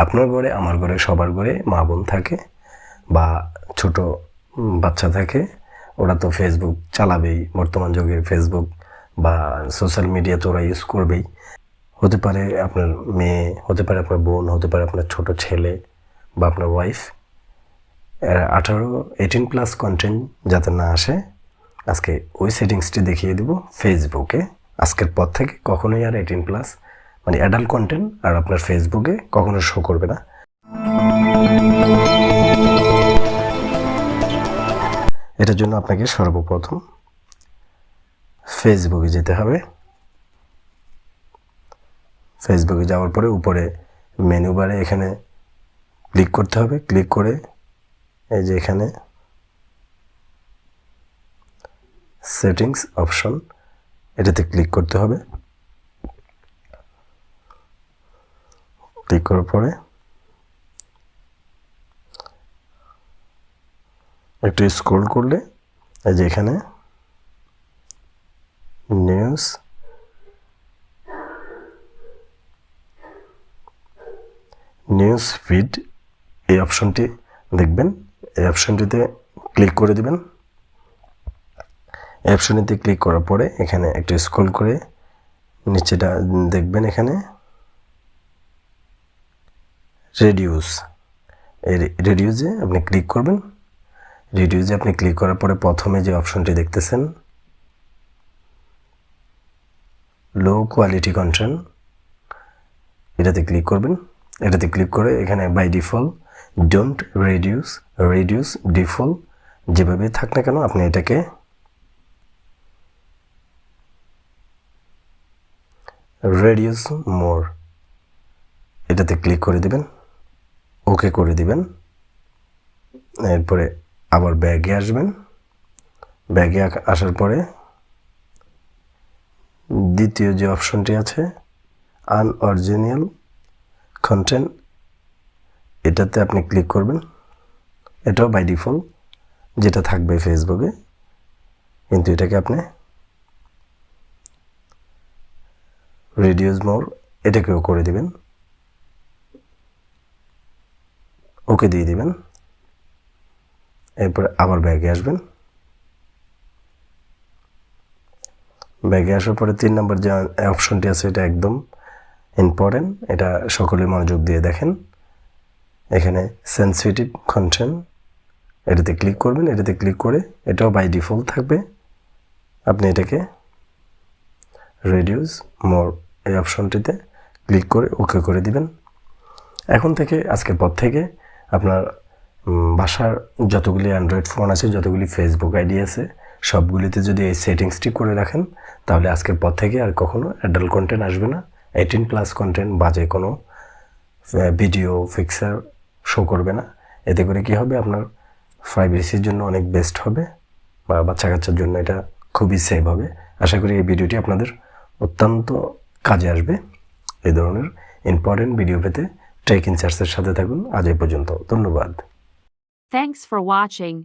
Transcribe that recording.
আপনার ঘরে, আমার ঘরে, সবার ঘরে মা বোন থাকে বা ছোট বাচ্চা থাকে, ওরা তো ফেসবুক চালাবেই। বর্তমান যুগে ফেসবুক বা সোশ্যাল মিডিয়া তো ওরা ইউজ করবেই। হতে পারে আপনার মেয়ে, হতে পারে আপনার বোন, হতে পারে আপনার ছোট ছেলে বা আপনার ওয়াইফ। 18+ কন্টেন্ট যাতে না আসে, আজকে ওই সেটিংসটি দেখিয়ে দেব ফেসবুকে। আজকের পর থেকে কখনোই আর 18+ মানে অ্যাডাল্ট কন্টেন্ট আর আপনার ফেসবুকে কখনো শো করবে না। এটার জন্য আপনাকে সর্বপ্রথম ফেসবুকে যেতে হবে। ফেসবুকে যাওয়ার পরে উপরে মেনু বারে এখানে ক্লিক করতে হবে। ক্লিক করে এই যে এখানে সেটিংস অপশন, এটাতে ক্লিক করতে হবে। ক্লিক করার পরে একটু স্ক্রল করলে এই যে এখানে নিউজ ফিড এই অপশনটি দেখবেন। এই অপশনটিতে ক্লিক করে দিবেন। এই অপশনটিতে ক্লিক করার পরে এখানে একটু স্ক্রল করে নিচেটা দেখবেন, এখানে রেডিউস, এই রেডিউসে আপনি ক্লিক করবেন। রেডিউসে আপনি ক্লিক করার পরে প্রথমে যে অপশনটি দেখতেছেন লো কোয়ালিটি কন্টেন্ট, এটাতে ক্লিক করবেন। এটাতে ক্লিক করে এখানে by default don't reduce default যেভাবে থাক না কেন আপনি এটাকে রেডিউস মোর এটাতে ক্লিক করে দিবেন, ওকে করে দিবেন। এরপরে আবার ব্যাগে আসবেন। ব্যাগে আসার পরে দ্বিতীয় যে অপশনটি আছে আনঅরিজিনাল কন্টেন্ট, এটাতে আপনি ক্লিক করবেন। এটাও বাই ডিফল্ট যেটা থাকবে ফেসবুকে, কিন্তু এটাকে আপনি রেডিউস মোর এটাকেও করে দিবেন, ওকে দিয়ে দিবেন। এরপরে আবার ব্যাগে আসবেন। ব্যাগে আসার পরে 3 নম্বর যে অপশনটি আছে এটা একদম ইম্পর্টেন্ট, এটা সকলে মনোযোগ দিয়ে দেখেন। এখানে সেনসিটিভ কন্টেন্ট, এটাতে ক্লিক করবেন। এটাতে ক্লিক করে এটাও বাই ডিফল্ট থাকবে, আপনি এটাকে রেডিউস মোর এই অপশনটিতে ক্লিক করে ওকে করে দিবেন। এখন থেকে আজকের পর থেকে আপনার বাসার যতগুলি অ্যান্ড্রয়েড ফোন আছে, যতগুলি ফেসবুক আইডি আছে, সবগুলিতে যদি এই সেটিংসটি করে রাখেন, তাহলে আজকের পর থেকে আর কখনো অ্যাডাল্ট কন্টেন্ট আসবে না। 18+ কন্টেন্ট বাজে কোনো ভিডিও পিকচার শো করবে না। এতে করে কি হবে, আপনার প্রাইভেসির জন্য অনেক বেস্ট হবে বা বাচ্চা কাচ্চার জন্য এটা খুবই সেভ হবে। আশা করি এই ভিডিওটি আপনাদের অত্যন্ত কাজে আসবে। এই ধরনের ইম্পর্টেন্ট ভিডিও পেতে টেক ইনসার্চের সাথে থাকুন। আজ এই পর্যন্ত, ধন্যবাদ। Thanks for watching.